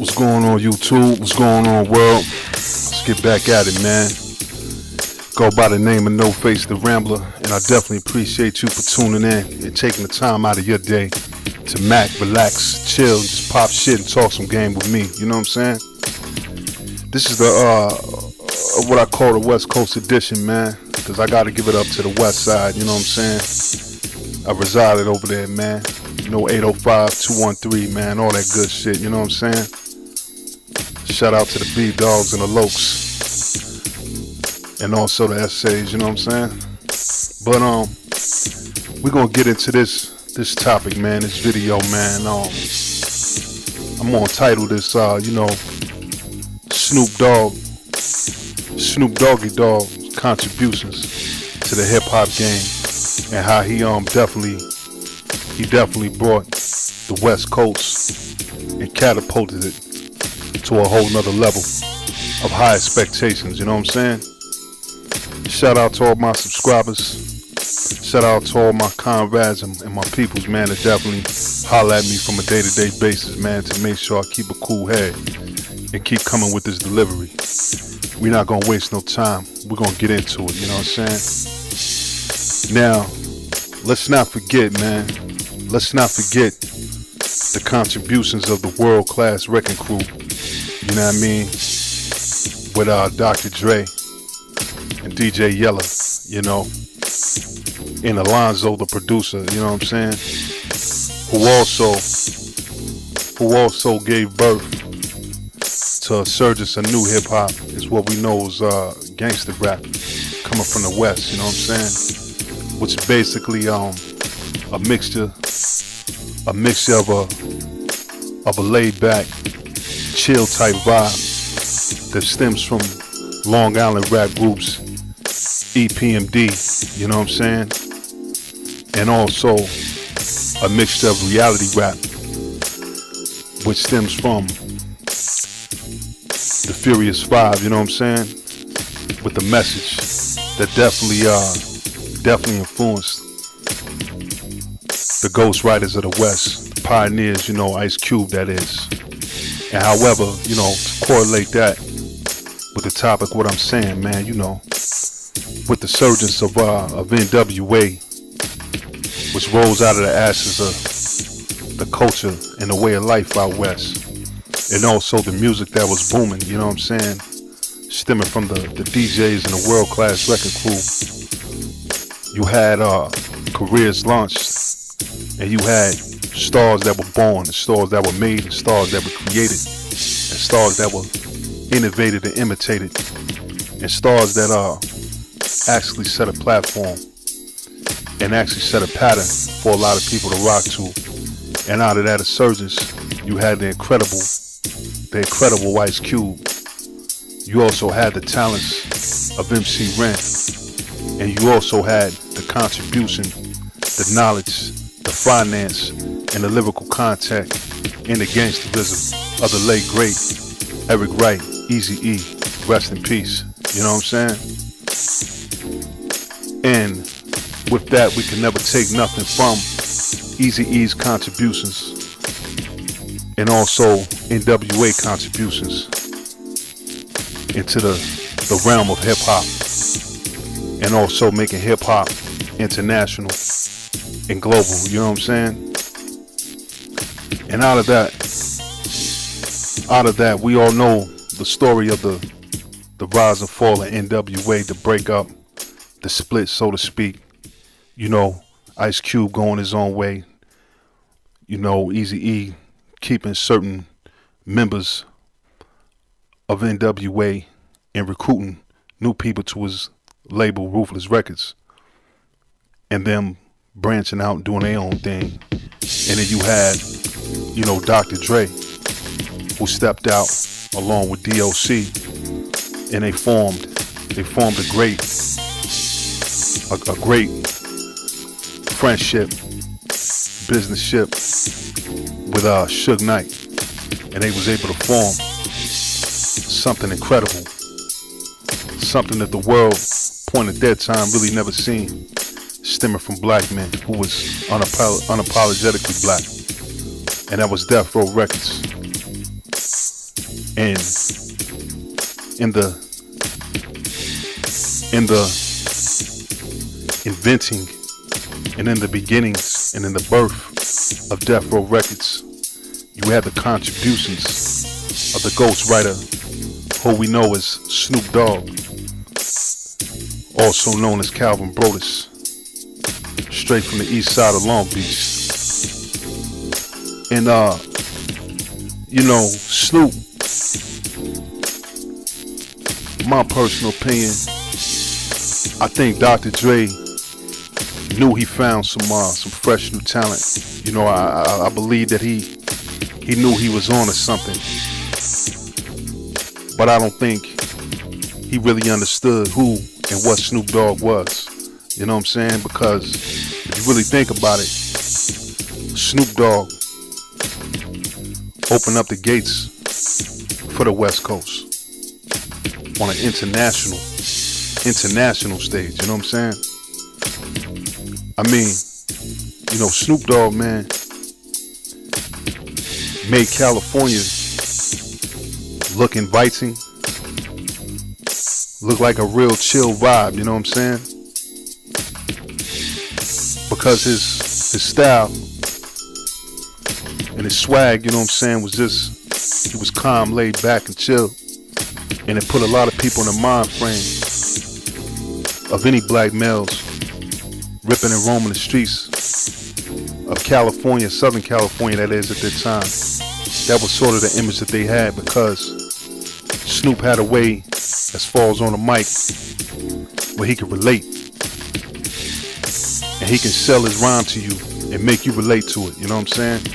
What's going on, YouTube? What's going on, world? Let's get back at it, man. Go by the name of No Face the Rambler, and I definitely appreciate you for tuning in and taking the time out of your day to relax, chill, just pop shit and talk some game with me. You know what I'm saying? This is the what I call the West Coast edition, man, because I got to give it up to the West Side. You know what I'm saying? I resided over there, man. You know, 805-213, man, all that good shit. You know what I'm saying? Shout out to the B-Dogs and the Lokes. And also the essays, you know what I'm saying? But we're gonna get into this topic, man, this video, man. I'm gonna title this Snoop Doggy Dogg contributions to the hip hop game, and how he definitely brought the West Coast and catapulted it to a whole nother level of high expectations, you know what I'm saying? Shout out to all my subscribers. Shout out to all my comrades and my peoples, man, that definitely holler at me from a day-to-day basis, man, to make sure I keep a cool head and keep coming with this delivery. We're not going to waste no time. We're going to get into it, you know what I'm saying? Now, let's not forget, man. Let's not forget the contributions of the world-class wrecking crew, you know what I mean, with Dr. Dre and DJ Yella, you know, and Alonzo, the producer, you know what I'm saying, who also gave birth to a surgence of new hip hop. Is what we know as gangster rap coming from the West, you know what I'm saying, which is basically a mixture of a laid back, chill type vibe that stems from Long Island rap groups EPMD, you know what I'm saying, and also a mixture of reality rap, which stems from the Furious Five, you know what I'm saying, with the message that definitely influenced the ghostwriters of the West, the pioneers, you know, Ice Cube, that is. And however, you know, to correlate that with the topic, what I'm saying, man, you know, with the surgence of NWA, which rolls out of the ashes of the culture and the way of life out west, and also the music that was booming, you know what I'm saying, stemming from the DJs and the world-class record crew. You had careers launched, and you had stars that were born, and stars that were made, and stars that were created, and stars that were innovated and imitated, and stars that actually set a platform and actually set a pattern for a lot of people to rock to. And out of that resurgence, you had the incredible Ice Cube. You also had the talents of MC Ren, and you also had the contribution, the knowledge, the finance, and the lyrical content and the gangsterism of the late great Eric Wright, Eazy-E, rest in peace. You know what I'm saying? And with that, we can never take nothing from Eazy-E's contributions and also NWA contributions into the realm of hip hop, and also making hip hop international and global. You know what I'm saying? And out of that, we all know the story of the rise and fall of NWA, the breakup, the split, so to speak. You know, Ice Cube going his own way. You know, Eazy-E keeping certain members of NWA and recruiting new people to his label, Ruthless Records, and them branching out and doing their own thing. And then you had, you know, Dr. Dre, who stepped out along with DOC, and they formed a great friendship, business-ship with Suge Knight, and they was able to form something incredible, something that the world, point at that time, really never seen, stemming from black men who was unapologetically black, and that was Death Row Records. And in the inventing and in the beginnings and in the birth of Death Row Records, you had the contributions of the ghostwriter who we know as Snoop Dogg, also known as Calvin Brodus, straight from the east side of Long Beach. And Snoop, my personal opinion, I think Dr. Dre knew he found some fresh new talent. I believe that he knew he was on to something, but I don't think he really understood who and what Snoop Dogg was. You know what I'm saying? Because if you really think about it, Snoop Dogg opened up the gates for the West Coast on an international stage. You know what I'm saying? I mean, Snoop Dogg, man, made California look inviting, look like a real chill vibe, you know what I'm saying? Because his style and his swag, you know what I'm saying, was just, he was calm, laid back and chill. And it put a lot of people in the mind frame of any black males ripping and roaming the streets of California, Southern California that is at that time. That was sort of the image that they had, because Snoop had a way, as far as on the mic, where he could relate. And he can sell his rhyme to you and make you relate to it, you know what I'm saying?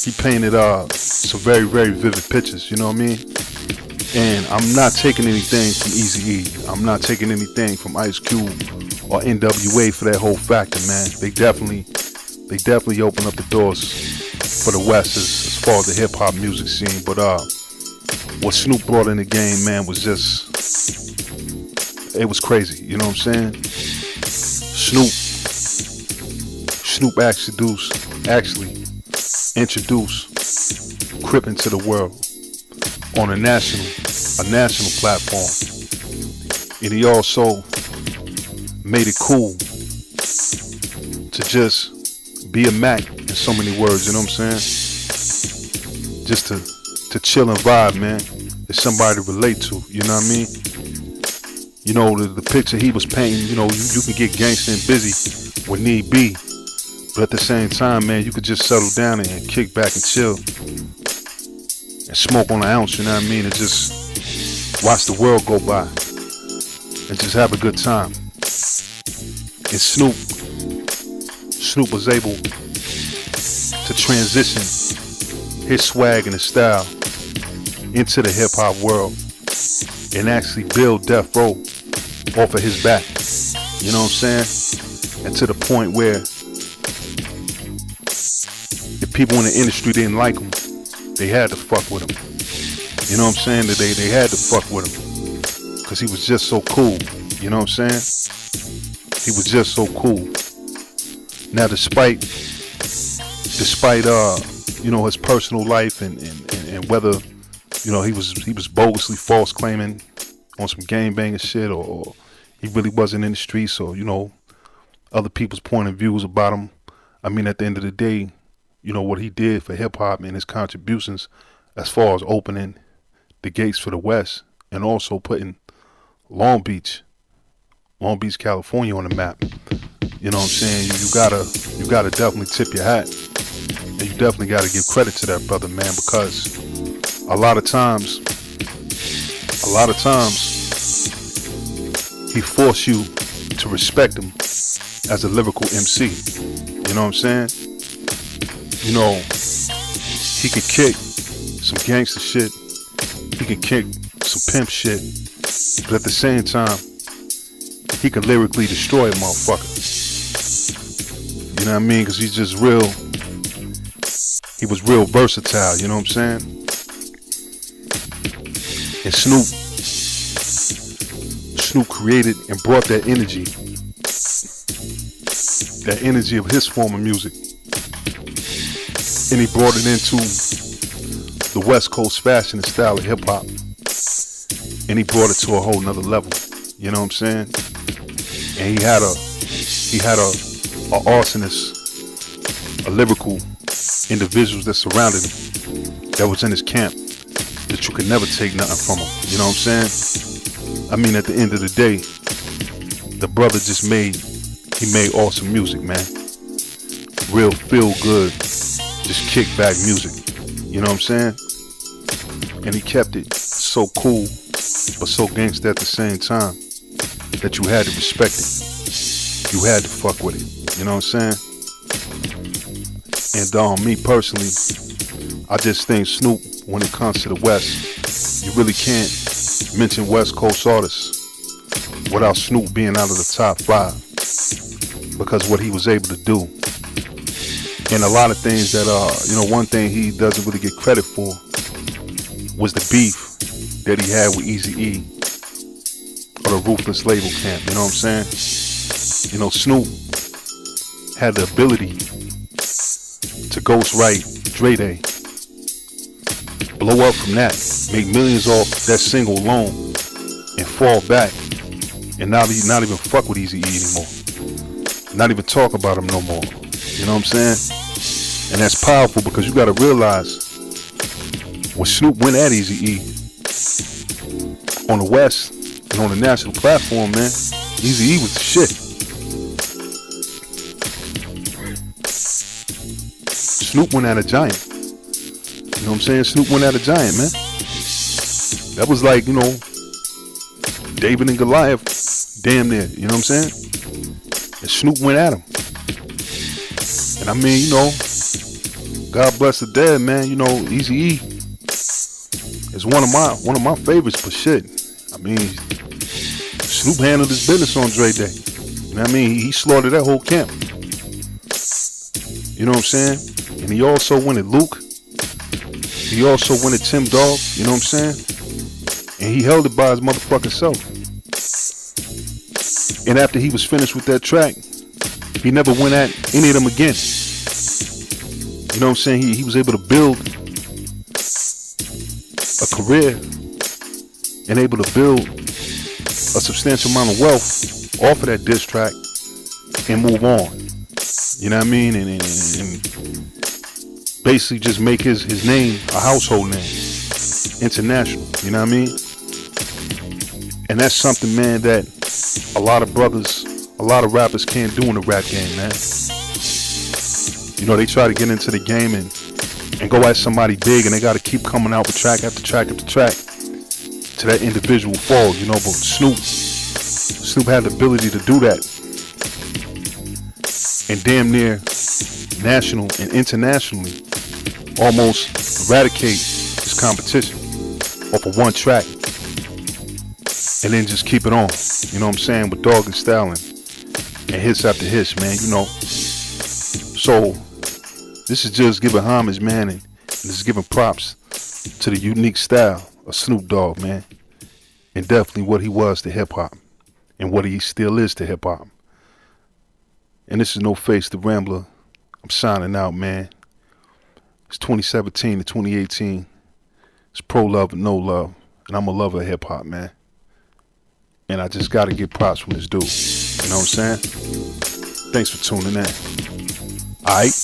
He painted some very, very vivid pictures, you know what I mean? And I'm not taking anything from Eazy-E. I'm not taking anything from Ice Cube or NWA for that whole factor, man. They definitely opened up the doors for the West as far as the hip hop music scene. But what Snoop brought in the game, man, was just, it was crazy. You know what I'm saying? Snoop actually introduced Crip into the world on a national platform, and he also made it cool to just be a Mac in so many words, you know what I'm saying? Just to chill and vibe, man. It's somebody to relate to, you know what I mean? The picture he was painting, you can get gangster and busy when need be, but at the same time, man, you could just settle down and kick back and chill and smoke on an ounce, you know what I mean? And just watch the world go by and just have a good time. And Snoop was able to transition his swag and his style into the hip hop world and actually build Death Row off of his back. You know what I'm saying? And to the point where if people in the industry didn't like him, they had to fuck with him. You know what I'm saying? That they had to fuck with him because he was just so cool. You know what I'm saying? He was just so cool. Now, despite his personal life and whether he was bogusly false claiming on some gang banging shit, or he really wasn't in the streets, or other people's point of views about him. I mean, at the end of the day, what he did for hip hop and his contributions as far as opening the gates for the West and also putting Long Beach, California on the map. You know what I'm saying? You gotta definitely tip your hat, and you definitely gotta give credit to that brother, man, because a lot of times he forced you to respect him as a lyrical MC. You know what I'm saying? He could kick some gangster shit, he could kick some pimp shit, but at the same time, he could lyrically destroy a motherfucker. You know what I mean? Because he was real versatile, you know what I'm saying? And Snoop created and brought that energy of his form of music, and he brought it into the West Coast fashion and style of hip hop, and he brought it to a whole nother level. You know what I'm saying? And he had a arsonist, a lyrical individuals that surrounded him, that was in his camp, that you could never take nothing from him. You know what I'm saying? I mean, at the end of the day, the brother just made awesome music, man. Real feel good, just kick back music. You know what I'm saying? And he kept it so cool, but so gangsta at the same time, that you had to respect it. You had to fuck with it. You know what I'm saying? And me personally, I just think Snoop, when it comes to the West, you really can't mention West Coast artists without Snoop being out of the top 5, because what he was able to do. And a lot of things that one thing he doesn't really get credit for was the beef that he had with Eazy-E or the Ruthless label camp. You know what I'm saying? You know, Snoop had the ability to ghostwrite Dre Day, blow up from that, make millions off that single alone, and fall back and not even fuck with Eazy-E anymore, not even talk about him no more. You know what I'm saying? And that's powerful, because you got to realize when Snoop went at Eazy-E on the West and on the national platform, man, Eazy-E was the shit. Snoop went at a giant. You know what I'm saying? Snoop went at a giant, man. That was like, David and Goliath, damn near. You know what I'm saying? And Snoop went at him. And I mean, God bless the dead, man. Eazy-E is one of my favorites, but shit, I mean, Snoop handled his business on Dre Day. You know what I mean? He slaughtered that whole camp. You know what I'm saying? And he also went at Luke. He also went at Tim Dog. You know what I'm saying? And he held it by his motherfucking self. And after he was finished with that track, he never went at any of them again. You know what I'm saying? He was able to build a career and able to build a substantial amount of wealth off of that diss track and move on. You know what I mean? And basically just make his name a household name, international. You know what I mean? And that's something, man, that a lot of brothers, a lot of rappers can't do in the rap game, man. They try to get into the game and go at somebody big, and they got to keep coming out with track after track after track to that individual fall, But Snoop had the ability to do that and damn near national and internationally almost eradicate his competition off of one track, and then just keep it on. You know what I'm saying? With Dog and Style and hits after hits, man. So this is just giving homage, man, and this is giving props to the unique style of Snoop Dogg, man, and definitely what he was to hip hop and what he still is to hip hop. And this is No Face the Rambler. I'm signing out, man. It's 2017 to 2018. It's pro love and no love, and I'm a lover of hip hop, man. And I just gotta get props from this dude. You know what I'm saying? Thanks for tuning in. Alright?